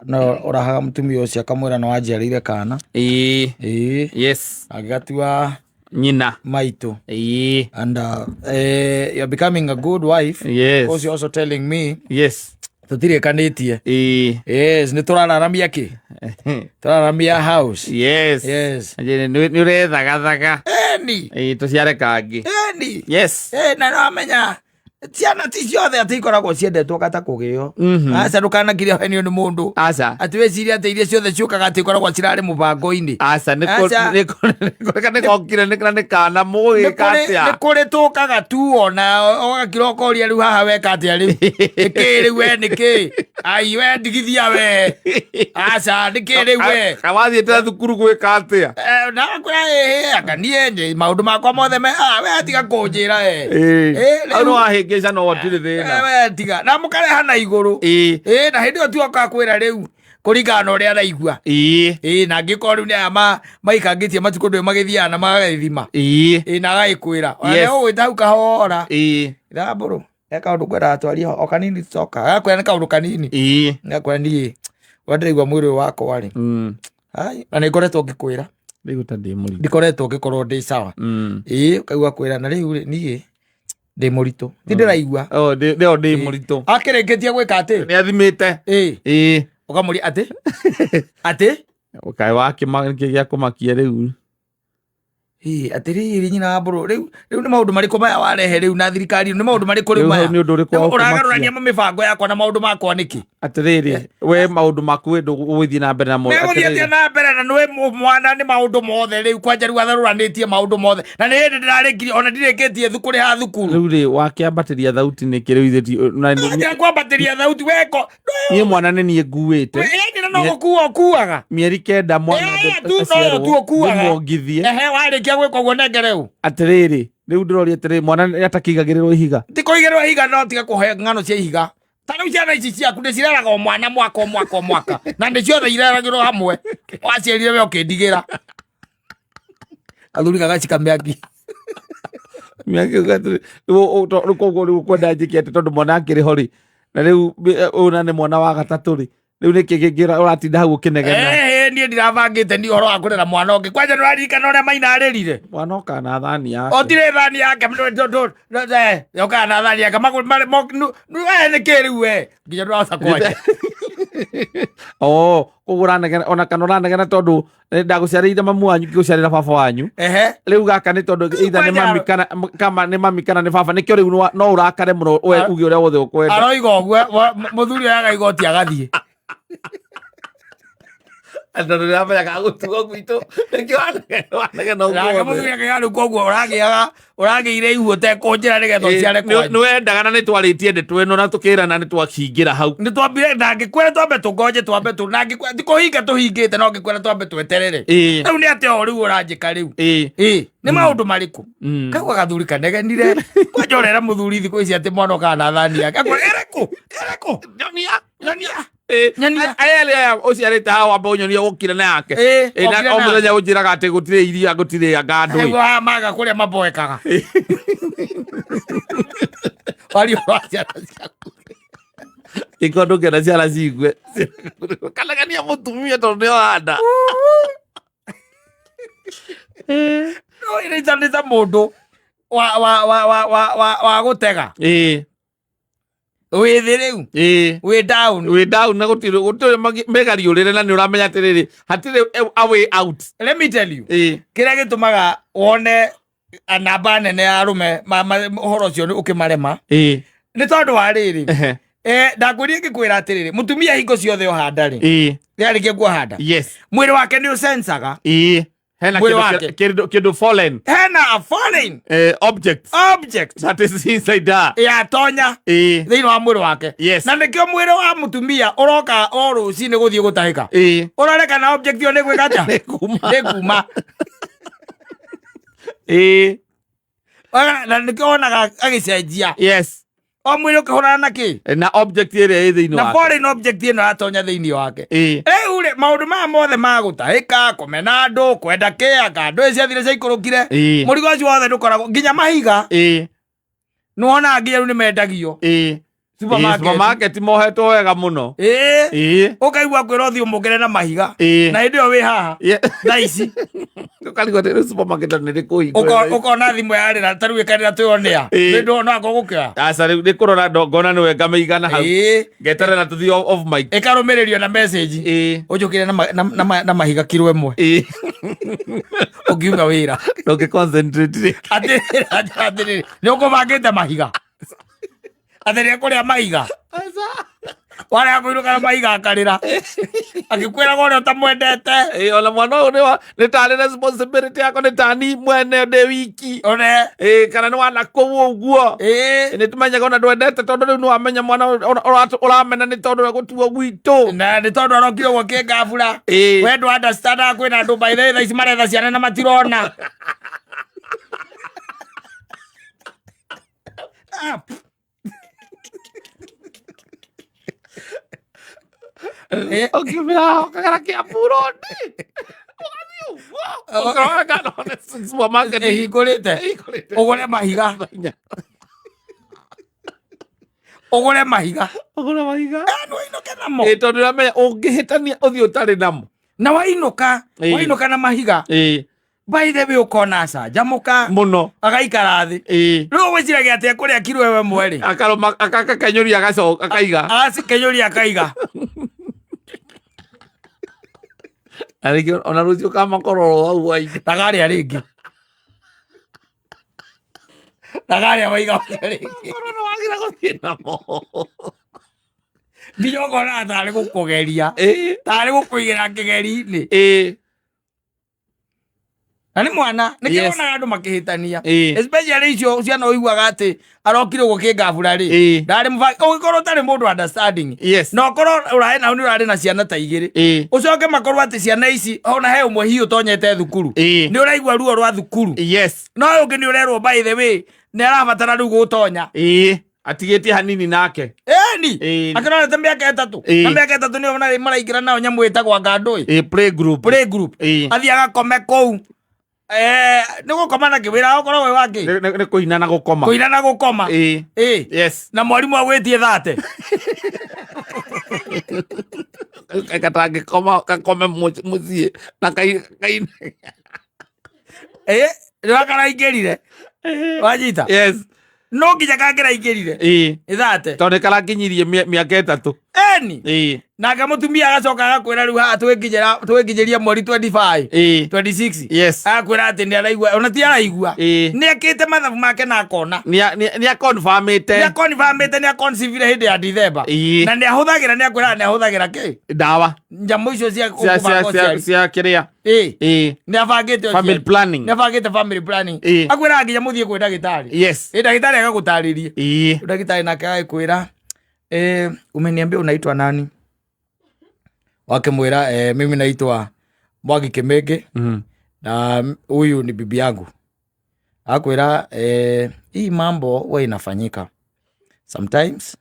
no orahaga mutumia ucio akamwira no anjiarire kana yes agatua nyina maitu and you're becoming a good wife because you're also telling me tutirikanĩtie yes nĩ tũrararamia kĩ tũrararamia house yes nĩ ũrethagathaga tũciare kangĩ yes na no amenya ciana ti ciothe atĩ ikoragwo ciendetwo kata kũgĩo aca ndũkanakire henio nĩ mũndũ atĩ wĩciria atĩ iria ciothe ciũkaga atĩ ikoragwo cirarĩ mũbango-inĩ nĩgokire nĩ kana mũgĩka atĩa nĩ kũrĩ tũkaga tu ona ũgakira ũkoria rĩu haha weka atĩa rĩu nĩkĩ rĩu we nĩkĩ ai we ndigithia we aca nĩkĩ rĩu we wathiĩte thukuru gwĩka atĩa na kwĩra aka niĩ maũndũ makwa mothe we tiga kũnjĩra we Ngeca no watirĩ thĩna we tiga na mũkareha na igũrũ na hĩndĩ ĩyo tuoka kwĩra rĩu kũringana na ũrĩa araigua na angĩkorwo rĩu nĩ aya maikangĩtie matukũ ndũĩ magĩthiaga na magagĩthima na agagĩkwĩra ona nĩ ũgwĩta hau kahora thambũrũ eka ũndũ ngwendaga twarie o kanini tũcoka agakwĩra nĩ kaũndũ kanini agakwĩra niĩ ndĩraigua mwĩrĩ ũyũ wakwa rĩ na nĩ ngoretwo ngĩkwĩra ndikoretwo ngĩkorwo ndĩ sawa ũkaigua kwĩra na rĩu niĩ ndĩ mũritũ ti ndĩraigua ndĩ mũritũ akĩrĩkĩtie gwĩka atĩ nĩ athimĩte ũkamũria atĩ kaĩ wakĩmakĩ gĩa kũmakia rĩu atĩrĩrĩ nyina wa mbũrũ rĩu nĩ maũndũ marĩkũ maya warehe rĩu na thirikari nĩ maũndũ marĩkũ rĩu maya ũragarũrania mĩbango yakwa na maũndũ makwa nĩkĩ atĩrĩrĩ we maũndũ maku wĩ ndũgũthiĩ na mbere namo megũthiĩ na mbere na nĩwe mwana nĩ maũndũ mothe rĩu kwanja rĩu atharũranĩtie maũndũ mothe na nĩ hĩndĩ ndĩrarĩkirie ona ndirĩkĩtie thukuru ha thukuru rĩu rĩ wakĩambatĩria thauti nĩkĩ rĩu ithetio kwambatĩria thauti weko niĩ mwana nĩ niĩ nguĩte no gũkua ũkuaga mĩeri 9 mwana ndĩmongithie warĩkia gwĩka ũguo nengere ũũ atĩrĩrĩ rĩu ndĩroria atĩrĩrĩ mwana atakĩigagĩrĩrwo ihiga ti kũigĩrĩrwo ihiga no tiga kũhe ng'ano cia ihiga ta rĩu ciana ici ciaku nĩ cireraga o mwana mwaka na nĩ ciothe ireragĩrwo hamwe waciarire we ũkĩndigĩra kathuri gagacika mĩaki koguo rĩu kwenda njĩke atĩ tondũ mwana akĩrĩ ho rĩ na rĩu ũna nĩ mwana wa gatatũ rĩ rĩu nĩkĩ kĩngĩ ũratinda hau ũkĩnegena niĩ ndirabangĩte ni ũhoro wa kũrera mwana ũngĩ kwanja nĩũraririkana ũrĩa mainarĩrire mwana oka na thani yake otirĩ thani yake oka na thani yake nĩkĩ rĩu we nginya ndũrahota kwanja koguo ũranegena ona kana ũranegena tondũ ndagũciarĩire mamu wanyu ngĩgũciarĩra baba wanyu rĩu gaka nĩ tondũ either nĩ mami kana nĩ baba nĩkĩo rĩu no ũrakare mũno we uge ũrĩa wothe ũkwenda aroiga ũguo mũthuri ũyũ agaiga oti agathiĩ andũ nĩramenyaga gũtuo gwitũ nĩkĩo wanegena ũguo koguo ũragĩire ihu ũtekũnjĩra nĩgetha ũciare kwanyu nĩwendaga na nĩtwarĩtie ndeto ĩno na tũkĩrana nĩtwakĩingĩra hau nĩtwambire ndangĩkwĩra twambe tũngonje twambe tikũhinga tũhingĩte no ngĩkwĩra twambe tweterere rĩu nĩ atĩa o rĩu ũranjĩka rĩu nĩ maũndũ marĩkũ kaigua gathuri kanegenire kwanja ũrera mũthuri thikũ ici atĩ mwana ũkaga na thani yake erĩkũ nyonia aya ũciarĩte haha wamba ũnyonie gũkira na yake o mũthenya ũnjĩraga atĩ gũtirĩ iria gũtirĩ ngandũ maga kũrĩa maboekaga wario wa ciana ciaku iko ndũngĩenda ciana cigue kanegania mũtumia tondũ nĩohanda ĩrĩcanĩta mũndũ wa gũtega wĩ thĩ rĩu wĩ down na gũtirĩ megariũrĩre na nĩ ũramenya atĩrĩrĩ hatirĩ a way out let me tell you kĩrĩa gĩtũmaga wone namba nene ya arũme ũhoro ũcio ũkĩmarema nĩ tondũ wa rĩrĩ ndakwĩrire ngĩkwĩra atĩrĩrĩ mũtumia hingo ciothe ohanda rĩ rĩarĩkia kuohanda mwĩrĩ wake nĩ ũcensaga hena kĩndũ foreign hena foreign object that is inside her yatonya thĩinĩ wa mwĩrĩ wake na nĩkĩo mwĩrĩ wa mũtumia ũroka o rũcinĩ gũthiĩ gũtahĩka ũrore kana object ĩyo nĩ gwĩka atĩa nĩ kuma na nĩkĩo wonaga agĩcenjia o mwĩrĩ ũkĩhũrana na kĩ na object ĩrĩa ĩ thĩinĩ wake na foreign object ĩno yatonya thĩinĩ wake rĩu rĩ maũndũ maya mothe ma gũtahĩka kũmena andũ kwenda kĩanga andũ ciathire ciaikũrũkire mũrigo ũcio wothe ndũkoragwo nginya mahiga nĩwonaga nginya rĩu nĩmendagio supermarket mohetwo wega muno ukaigua kwira uthio mugere na mahiga na hindi yo wi haha thaa ici ukarigwo ri supermarket ni rikuhingo ukona thimu yarira taru ikarira tuyonea ndo no akogukia asa ri kurora ndongona ni wenga meigana hau ngeterera tuthi off mic ikarumiririo na message ujukire na mahiga kiro imwe ukiuga wira ndoke concentrate atiri ni ukubangite mahiga atiri kuria mahiga wale akuiruka na mahiga akarira akikwira gore utamwendete ona mwana uyu ni tari responsibility yako ni tani mwene de wiki one kana ni wana kuo uguo ni tumenyaga ona ndwendete tondu riu ni wamenya mwana uramena ni tondu wa gutuo gwitu na ni tondu arokire gwoke ngabura we ndo understand kwina andu baithe tha ici maretha ciana na matirona okimira kagarakia buroni okaraga no supermarket hingurite ugure mahiga ugure mahiga no inoke namo tondu ramenya ungihitania uthio utari namo na wainuka na mahiga by the way ukona jamuka muno agaikara thi riu wiciragia atia kuria kiro ewe mweri akakakenyuria agacoka akaiga kenyuria akaiga arigio ona rucio kama kororo wau wai tagaria ringi waiga ringi kororo wagira guthie namo ndiyo kona tari gukugeria tari gukuigira kigeri-ini na ni mwana ni kirona andu makihitania especially icio ciana uiguaga ati arokire gukingabura ri ndari mubaki ugikorwo tari mundu understanding no korwo urahe na uni urari na ciana ta igiri ucoke makorwo ati ciana ici ona he umwe hiu tonyete thukuru ni uraigua ruo rwa thukuru no ungi ni urerwo by the way ni arabatara riu gutonya atigitie hanini nake ni akirona ta miaka 3 na miaka 3 ni ona maraikira nao nyamu itagwa ngandui play group athi agakome kou ni gukoma na kiwira okorwo we waki ni kuina na gukoma na mwarimu agwitie thate katangi kakome mucie na kai rakaraingirire wanyita no nginya kangiraingirire ithate tondu karakinyirie miaka 3 nake mutumia agacoka agakwira riu haha twinginyiria mweri 25 26 agakwira ati ni araigua ona ti araigua ni akite mathabu make na akona ni akonfamite ni akoncivire hindi ya December na ni ahuthagira ni akwira ni ahuthagira ki ndawa njamu icio cia kiria ni abangite family planning akwira nginya muthie kwi ndagitari ndagitari agagutaririe ndagitari nake agakwira umeniambia unaitwa nani? Wakimwira mimi naitwa Mwangi Kimenge na huyu ni bibi yangu. Akwira hii mambo huwa inafanyika. Sometimes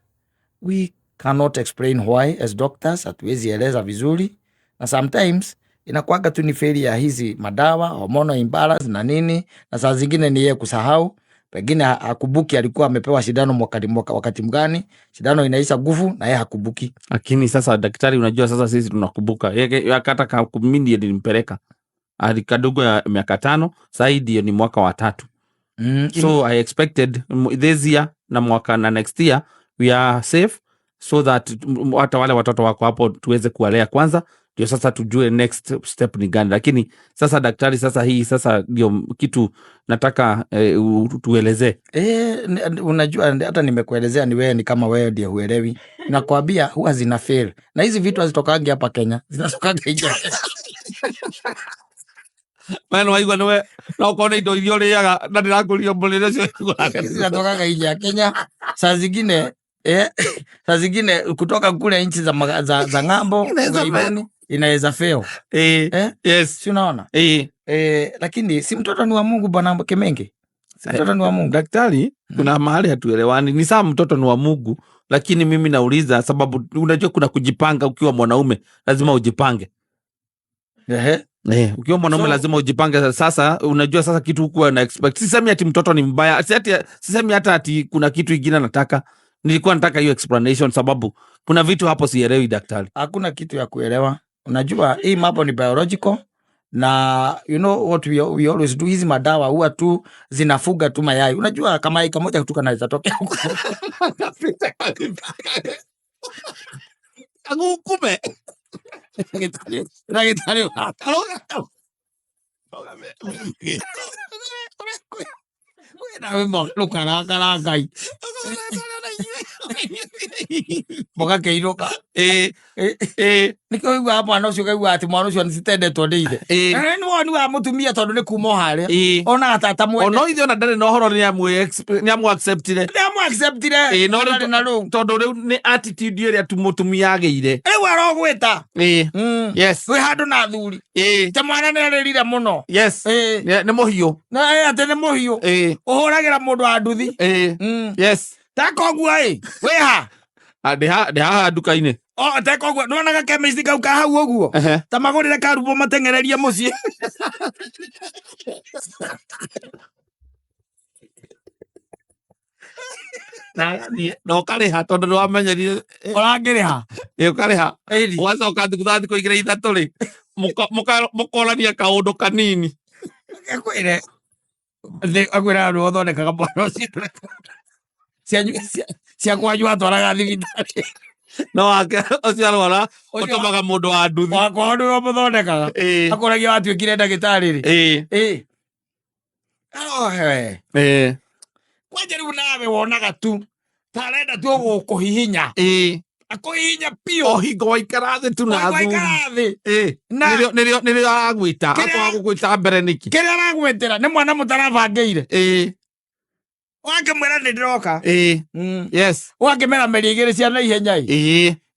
we cannot explain why as doctors, hatuwezi eleza vizuri, na sometimes inakuanga tu ni failure hizi madawa, hormonal imbalance na nini, na saa zingine ni yeye kusahau. Pengine hakubuki alikuwa amepewa shindano wakati mgani, shindano inaisha nguvu na yeye hakubuki. Lakini sasa daktari, unajua sasa sisi tunakubuka. Yeye akataka kumindi nilimpeleka. Alikadogo ya miaka 5, sasa ndio ni mwaka wa 3. So I expected this year na mwaka na next year we are safe, so that hata wale watoto wako hapo tuweze kuwalea kwanza, ndio sasa tujue next step ni gani. Lakini sasa daktari, sasa hii sasa ndio kitu nataka tuelezee. Unajua hata nimekuelezea ni wewe, ni kama wewe ndiye huelewi. Nakwambia huwa zina fail. Na hizi vitu hazitokangi hapa Kenya, zinatokaga nje. Maana waigwa niwe na uko indo irio riaga na ndirakurio mbulire cio zinatokaga nje ya Kenya. Saa zingine kutoka kule nchi za ng'ambo inaweza fail. Yes, si unaona? Lakini si mtoto ni wa Mungu bwana Kimenge. Si mtoto ni wa Mungu. Daktari, kuna mahali hatuelewani. Ni sawa mtoto ni wa Mungu, lakini mimi nauliza sababu unajua kuna kujipanga. Ukiwa mwanaume lazima ujipange. Ukiwa mwanaume lazima ujipange. Sasa unajua sasa kitu hukuwa na expect. Sisemi ati mtoto ni mbaya, sisemi hata ati kuna kitu kingine nataka. Nilikuwa nataka hiyo explanation sababu kuna vitu hapo sielewi daktari. Hakuna kitu ya kuelewa. Unajua hii mambo ni biological na you know what we always do, hizi madawa huwa tu zinafuga tu mayai. Unajua kama ika moja kutoka naweza tokea huko. Akukume. Daktari. Na wewe lukara gai. Boga keiroka. Niko igwa mwana ucio kaigwa ati mwana ucio nicitendetwo ndi ithe. Ni woni wa mutumia tondu ni kuma haria. Ona atata mwene. Ono ithe ona ndari no horo ni amu acceptire. Ni amu acceptire. No na ru tondu riu ni attitude iria mutumia ageire. Riu arogwita. Yes. We handu na thuri. Te mwana ni aririre muno. Yes. Ni muhiu. Na ate ni muhiu. Uhuragira mundu wa nduthi. Yes. Takogua we ha. De ha duka-ini. Takogua nona chemist kau ka hau uguo. Ta magurire karubo matengereria mucii. No kariha tondu ni wamenyerire urangiriha ukariha wacoka thutha thiku igiri ithatu ri mukorania kaundu kanini akwire akwira andu othondekaga mwana ucio cia kwanyu atwaraga thibitari no wake ucio arwara utumaga mundu wa nduthi wakwa ndu we muthondekaga akuragia watuikire ndagitari ri kwanja riu nawe wonaga tu tarenda tu gukuhihinya akuhihinya pio hingo waikara thi tu na thuri nirio aragwita akwaga gugwita mbere niki kiria aragwitira ni mwana mutarabangĩire wakimwira ni ndiroka yes wakimera meri igiri cia na ihenya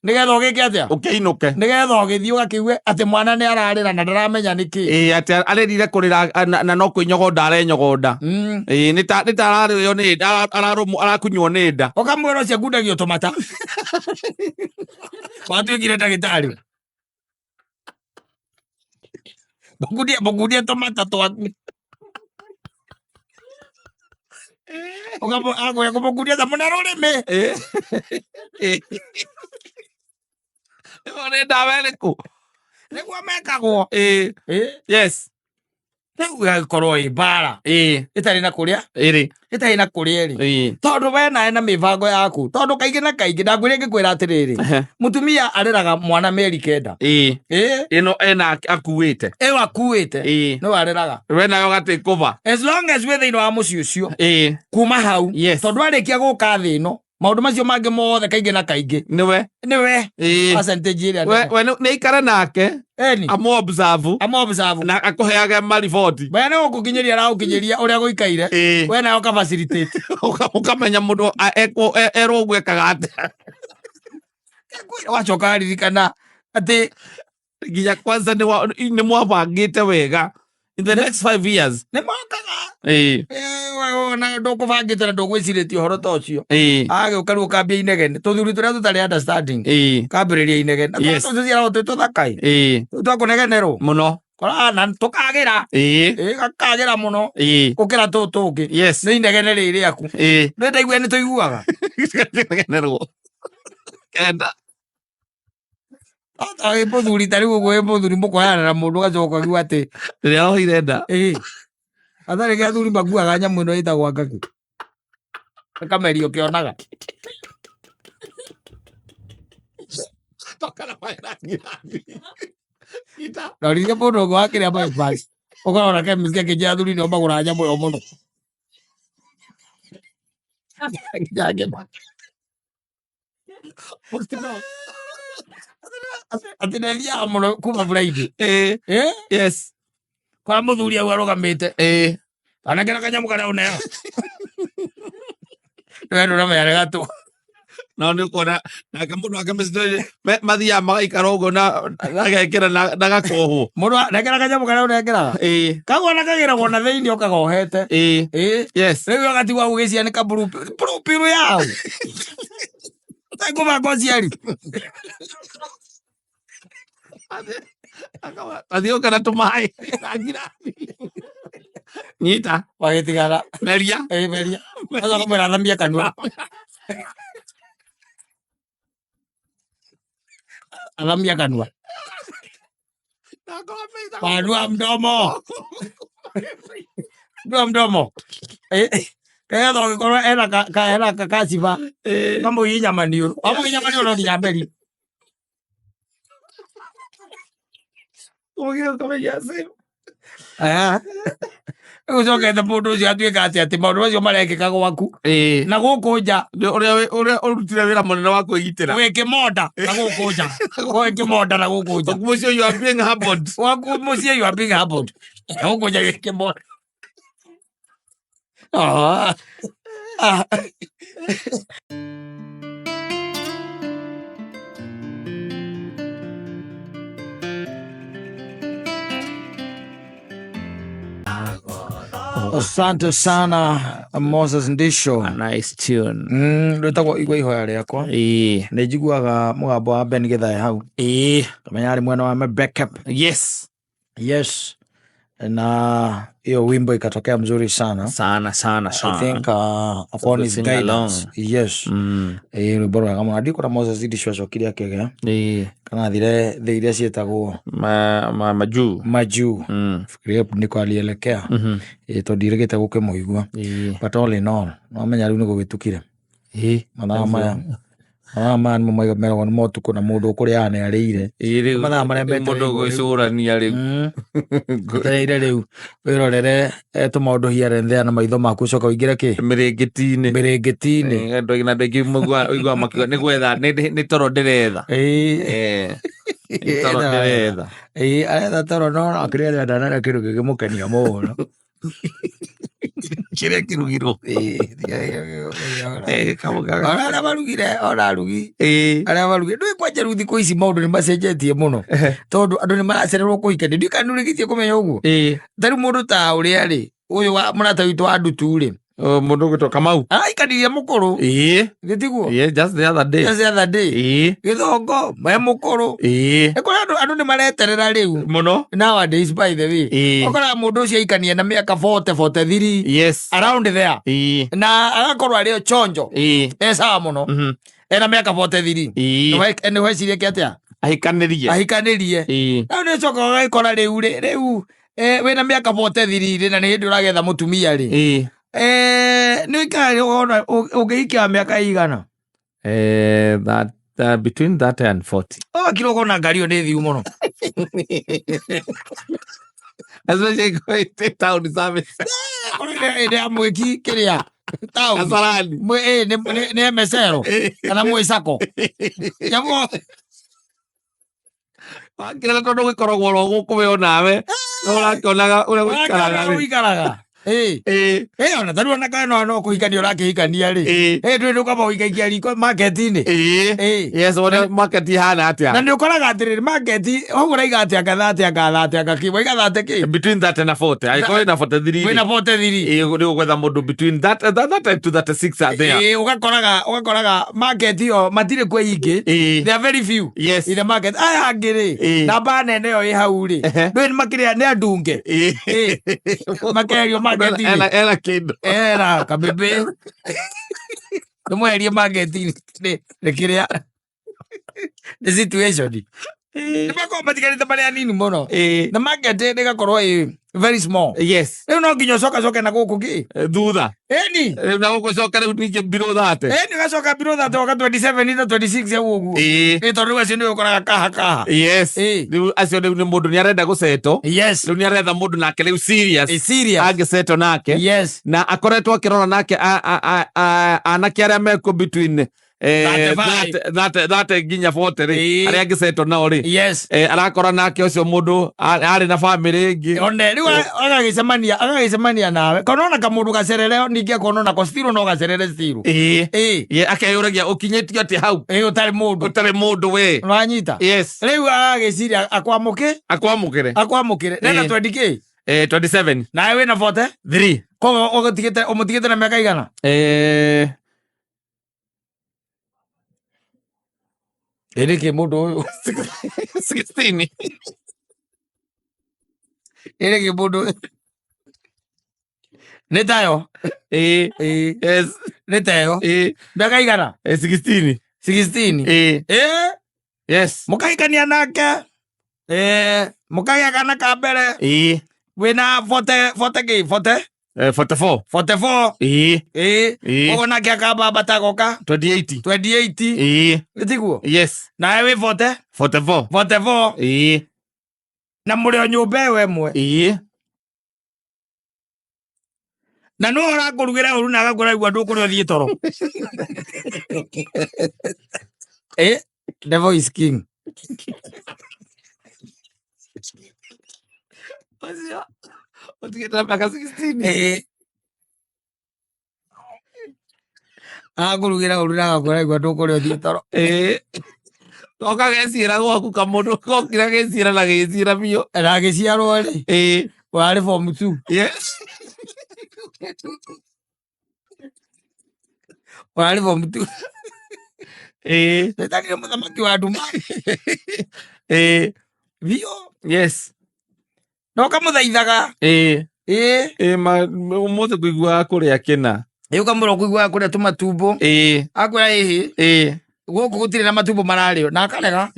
nigetha ugike atia ukiinuke nigetha ugithii ugakiuge ati mwana ni ararira na ndaramenya niki ati aririre kurira na no kwinyogonda arenyogonda ni ta ararĩo ni nda arakunywo ni nda ukamwira ucio ngundagio tumata watuikire ndagitari mukundia tumata twaku agoya kumukundia ta muna rurimi ni ndawa ĩrĩkũ niguo mekagwo yes riu gagikorwo i mbara itari na kuria itari na kuria ri tondu we nae na mibango yaku tondu kaingi na kaingi ndangwire ngikwira atiriri mutumia areraga mwana meri kenda ino ena akuite no areraga we nayo gatikuva as long as we thiini wa muci ucio kuma hau tondu arikia guka thi ino maundu macio mangi mothe kaingi na kaingi niwe percentage iria we ni ikare nake amu observe na akuheage mariboti we ni gukinyiria aragukinyiria uria guikaire we nayo ka facilitate ukamenya mundu erwo gwekaga atia wacoka ririkana ati nginya kwanza ni mwabangite wega in the next 5 years ni mwakaga na ndukubangite na ndugwiciritie uhoro ta ucio agiuka riu ukambia inegene tuthuri turia tutari understanding kambiriria inegene tuciara tututhakai twakunegenerwo muno korana tukagira gakagira muno gukira tutungi ni inegene riri aku ndaigua ni tuiguaga negenerwo kenda ata muthuri tari guo muthuri mukoyana na mundu gacoka kiuga ati riria ohire nda athari gä athuri makuaga nyamu ĩno ĩtagwo ngaki kamerio kĩonaga roririe mũndũ ũngĩ wa kĩrĩa bypass ũkarora chemist akĩnjĩra athuri nĩo magũraga nyamũ ĩyo mũno atĩ nĩthiaga mũno kuma Friday yes kwa mũthuri au arũgamĩte anakĩra kanyamũ karĩa ũneo we ndũramenya gatũ no nĩ ũkona nake mũndũ wake mathiaga magaikara ũguo nagekĩra na gakohwo mũndũ nekĩra kanyamũ karĩa ũnekĩraga kau anakagĩragwo na thĩinĩ ũkagohete rĩu agatigwo gũgĩcianĩka purupuru yao tekũbanga ũciari athiũka na tũmaĩ nyita wagĩtigara meria acoka mwĩra thamia kanua Agamia kanua. Panua mdomo. Ndio mdomo. Kaya ndo ngikora era kakasiba. Kama yinyama niyo. Amo yinyama niyo no nyamberi. Oge kama yase. Ucoke the mundu ucio atuika ati maundu macio marekika gwaku na guku nja uria urutire wira munene wa kwigitira wi kimonda na guku nja wi kimonda na guku nja mucio you are being humbled waku mucio you are being humbled na guku nja wi kimonda Asante sana Moses Ndisho. A nice tune. Ndetagwo igwa ihoya riakwa. Nĩ njiguaga mũgambo wa Ben Githae hau. Kamenya ari mwena wa backup. Yes. Na hiyo wimbo ikatokea mzuri sana. Sana. I think upon his guidance. Yes. Bora kama andiko na Moses Ndisho acokire akigea. Kana thire iria cietagwo majuu. Fikiria ndiko alielekea. To dirigete guke muigua. But all in all, no menya riu niguo gitukire. Maya mero no tuko na mundu kuria ane arire. Mana mara mundu gwicurania riu. Ire riu wirorere to maundu hiare nthea na maitho maku coka uingire ki mirengeti-ini ndo ina ndegi mugwa igwa makiga ni gwetha ni toro ndiretha toro ndiretha aretha toro no akire ndana kiru gikimukenia muno kire kirugiro ara barugire aria barugire ndui kwanja ruthi ko ici maundu ni macenjetie muno tondu andu ni maracererwo kuhikania ndi kanurigitie kumenya uguo tari mundu ta uria ri uyu wa murata witu wa ndutu ri mundu gwitwo Kamau ikanirie mukuru gitiguo just the other day githongo me mukuru ekora andu ni mareterera riu muno nowadays by the way okora mundu ucio ikanie na miaka 43 around there na agakorwo ari chonjo sawa muno ena miaka 43 ni wecirie ki atia ahikanirie na ni coka agikora riu wina miaka 43 na ni hindi uragetha mutumia ri ni kari ona ugiikia miaka igana that between that and 40 kilo kona ngario ni thiu muno especially going to town service ene amwiki kiria town asarani ni mesero kana mwicako yamo kila tondu gikoragwo ro gukuwe nawe urakionaga uria gwikaraga ona taru ona kana no kuhikania urakihikania ri ndui ndukaba uikaikia riko market-ini yes wona market hana atia na ni ukoraga atiri market ogura igatia gathate akiwa igathate ki between that and 40 I call it 43 wina 43 ni gwetha mundu between that to 36 are there ugakoraga market yo matire kwa ingi they are very few in the market aya ngiri na bana nene yo hau ri ndui ni makiria ni andunge makerio ela kido era kabebe kumwerie market-ini ni kiria the situation ni bako matikarite bale anini muno na market ni gakorwo very small riu no nginya coka na guku ki thutha ni na guku coka riu ni below that ni gacoka below that waka 27 na 26 ya uguo ni tondu acio ni ukoraga kaha riu acio ni mundu ni arenda guceto riu ni aretha mundu nake riu serious angiceto nake na akoretwo akirora nake anake aria meko between that nginya 40 ri aria ngiceto nao ri arakora nake ucio mundu ari na family ingi one riu agagicemania nawe kana ona kamundu gacerere ningi akona na kostiro no gacerere stiro akeyuragia ukinyetio ati hau utari mundu we uranyita riu agagiciria akwamukire nena 20k 27 nawe wina 43 kogo umutigite na miaka igana Erike mundu uyu 16 erike mundu netayo netayo miaka igana 16 Yes. Mukahikania nake. Mukagĩa kana ka mbere. Wĩna 44. 44. Ũguo nake akambambata goka 28. Gĩtiguo? Yes. Nawe wĩ 44. 44. Na mũrĩ o nyũmba ĩyo ĩmwe. Na no ũrakũrugĩra ũru na agakũraigua ndũkũrĩa ũthiĩ toro. The voice king. Utiketa mpaka 16. Agakũrugĩra ũru na agakũraigua ndũkũrĩa ũthiĩ toro. Toka gecira gwaku kamũndũ gokira gecira na gĩcira biũ. Na gĩciarwo rĩ. Warĩ form 2. Yes. Warĩ form 2. Nĩtanire mũthamaki wa nduma. Biũ. Yes. No kamũthaithaga. Ũmũthĩ kũiguaga kũrĩa kĩna. Ũkamũra kũiguaga kũrĩa tũmatumbo. Akwĩra gũkũ gũtirĩ na matumbo mararĩo na akarega.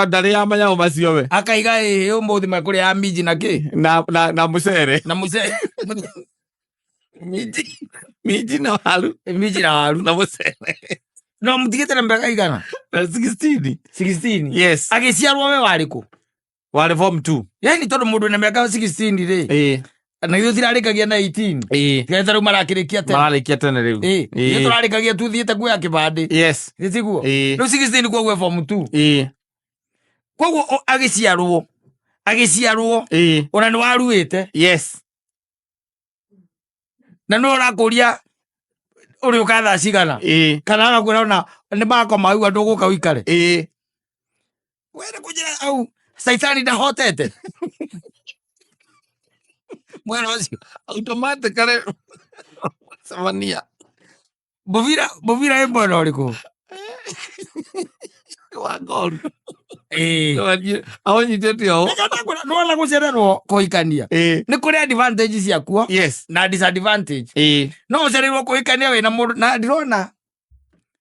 Ndarĩ yamanya macio we. Akaiga ũmũthĩ makũrĩa ya minji na kĩ? Na mũcere. Na mũcere. Minji na waru. Minji na waru. Na mũcere. No mũtigĩte na mbega igana? 16. 16? Yes. Agĩciarwo we warĩ kũ? Warĩ form 2. Yani tondũ mũndũ na mĩaka 16 rĩ. Na ithuĩ tirarĩkagia na 18. Tigaita rĩu marakĩrĩkia tene. Marakĩrĩkia tene rĩu. Ithuĩ tũrarĩkagia tuthiĩte kuoya kĩbandĩ. Yes. Gĩtiguo? Rĩu 16 kuoguo form 2. Kuoguo agĩciarwo. Ona nĩ waruĩte. Yes. Na no ũrakũria ũrĩ ũka thaa cigana. Kana agakwĩra ona nĩ makoma aigua ndũgũka ũikare. Were kũnjĩra au Saitani ndahotete. Mwena ũcio automatically samania. Bovira ĩ mwena ũrĩkũ? Wa ngoru. Awonyitĩte ũũ. Nĩwona gũcererwo kũhikania. Nĩ kũrĩ advantage ciakuo. Yes. Na disadvantage. No ũcereirwo kũhikania wĩna mũndũ na ndirona.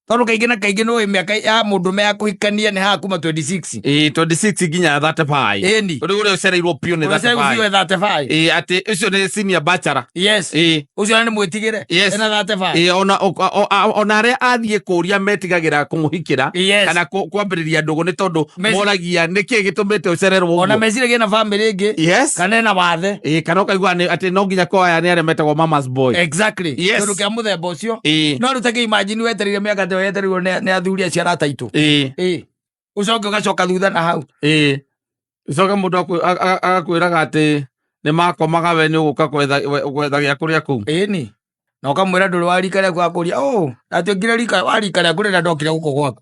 Tondũ kaingĩ na kaingĩ no mĩaka ya mũndũme ya kũhikania nĩ haha kuma 26. 26 nginya 35. Ĩni. Ũrĩa ũcereirwo piũ nĩ 35. Atĩ ũcio nĩ senior bachelor. Yes. Ũcio nĩ mwĩtigĩre. Yes. Ena 35. Ona arĩa athiĩ kũũria metigagĩra kũmũhikĩra kana kwambĩrĩria ndũgũ nĩ tondũ moragia nĩkĩ gĩtũmĩte ũcererwo ũguo. Ona meciragia na family ĩngĩ. Yes. Kana ena wathe. Kana ũkaigua atĩ no nginya kwaya nĩ arĩa metagwo mama's boy. Exactly. Yes. Tondũ kĩa mũthemba ũcio. No rĩu ta imagine wetereire mĩaka ta wetereirwo nĩ athuri acio arata aitũ. Ũcoke ũgacoka thutha na hau. Ũcoke mũndũ agakwĩraga atĩ nĩ makomaga we nĩ ũgũka gwetha gĩa kũrĩa kũu. Ĩni. Na ũkamwĩra ndũrĩ wa rika rĩaku akũria atĩ wa rika rĩaku rĩrĩa ndokire gũkũ gwaku.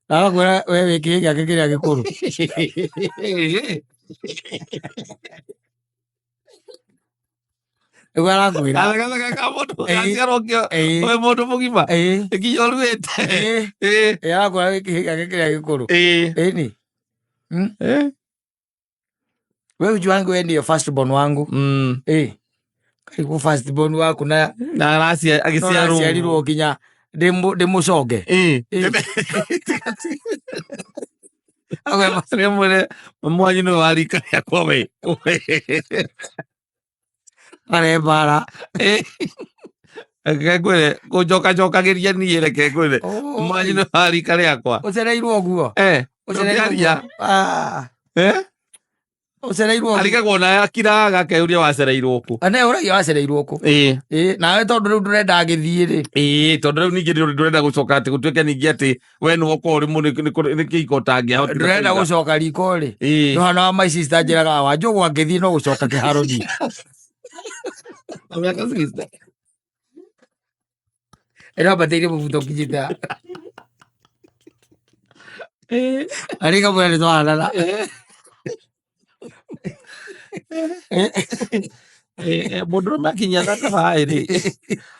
Agakwĩra we wĩkĩ gĩake kĩrĩa gĩkũrũ. Arakwĩra we mũndũ mũgima nginya ũruĩte. Arakwĩra wĩkĩ gĩake kĩrĩa gĩkũrũ. Ĩni. Wewe ujuangu wewe ndio first born wangu. Karibu first born wako na agĩciarwo kinya ndĩmũconge. Mwere mwanyu nĩ warika rĩakwa we. Arebara. Ngwĩre kũnjokagĩria niĩ reke ngwĩre mwanyu nĩ warika rĩakwa. Ũcereirwo ũguo? Ũcereirwo. Ũcereirwo. Arigagwo na akiraga akeyũria wacereirwo kũ. Ane ũrĩa wacereirwo kũ? Nawe tondũ rĩu ndũrenda agĩthiĩ rĩ. Tondũ rĩu ningĩ ndũrenda gũcoka atĩ gũtuĩke ningĩ atĩ we nĩ wokorwo nĩ kĩhiko ũtangĩahotire. Ndũrenda gũcoka riko rĩ. Yohana wa my sister njĩraga wa Njogu angĩthiĩ no gũcoka kĩharo thiĩ. Ĩno mbatĩire mũbuto kinyita. Arĩga mwere twahanana. Mũndũrũme akinyia 35 rĩ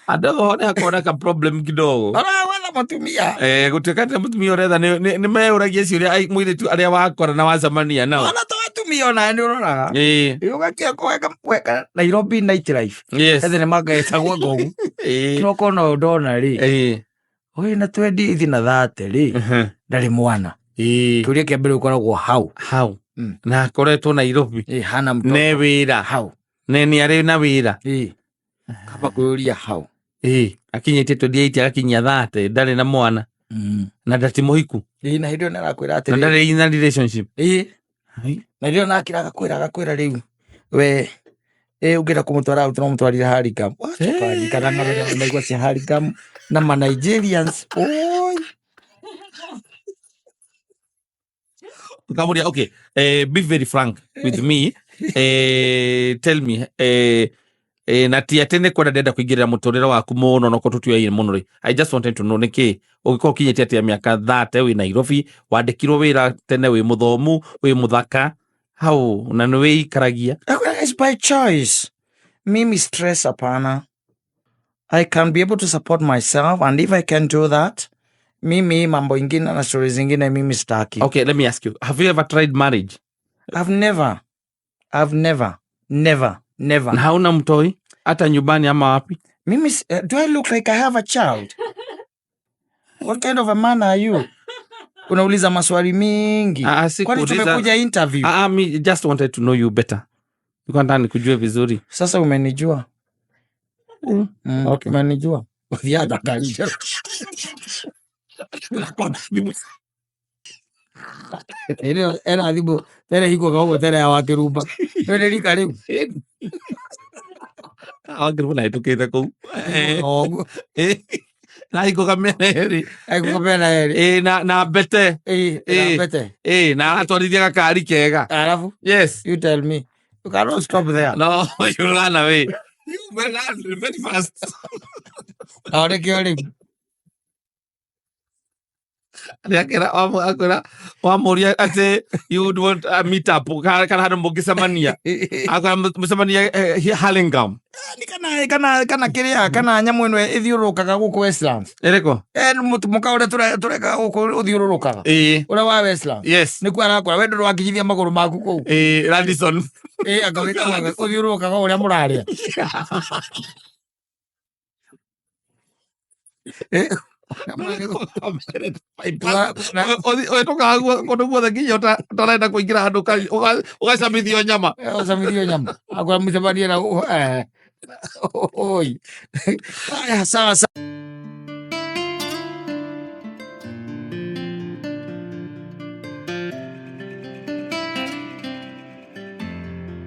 andũ ho nĩ hakoneka problem kidogo. Wetha mũtumia. Gũtuĩka atĩ mũtumia ũretha nĩ meyũragia ciũria mũirĩtu arĩa wakora na wacemania nao. umiona nä å roraga å weka Nairobi night life ethe nä magecagwo ngogu kä roko no ndona rä å na 20 na 30 rä ndarä mwana kä uria kä mbere å koragwo hau na akoretwo Nairobi hana ne wä ra hau ne nä arä na wä ra kaba kwä å ria hau akinyä tie 28 agakinyia 30 ndarä na mwana na ndati må hiku na hä ndä ä yo nä arakwä ra atä ndarä na relationship na hä ndä ä yo nakä agakwä ra rä u we å ngä enda kå må twara no må twarire Harikam naigua cia Harikam na ma Nigerians Kamuria, okay. Be very frank with me. Tell me. Na ti atene kwenda ndenda kuingirira muturire waku muno no kotutuye muno ri. I just wanted to know niki ugiko kinyete atia miaka 30 wi Nairobi wandikirwo wira tene wi muthomu wi muthaka how na no wi karagia. It's by choice. Mimi stress apana. I can be able to support myself, and if I can do that, mimi mambo ingine na stories zingine mimi staki. Okay, let me ask you. Have you ever tried marriage? I've never. Na hauna mtoi hata nyumbani ama wapi? Mimi do I look like I have a child? What kind of a man are you? Unauliza maswali mingi. Kwani tumekuja interview? Me just wanted to know you better. Niko ndani kujua vizuri. Sasa umenijua. Okay. Umenijua. Viada gani? Era adhibu tere hiko kago tere awakiruba tere rika riu awakiruba na itukite kou na hiko kameri na bete na atwarithia gakari kega alafu yes you tell me you cannot stop there no you run away you run very fast ahora kiori Akira wamuria ate you would want a meet up kana hado mugisemania akwa musemania Hurlingham kana kiria kana nyamu ino ithiurukaga guku Westlands ereko muka ure tureka guku uthiurukaga ura wa Westlands yes niku arakora wendo rwakithithia maguru maku kou Radisson akawika uthiurukaga uria muraria tokaga kundu guothe nginya utarenda kuingira handu ugacamithio nyama akwa mucemanie na oi sawa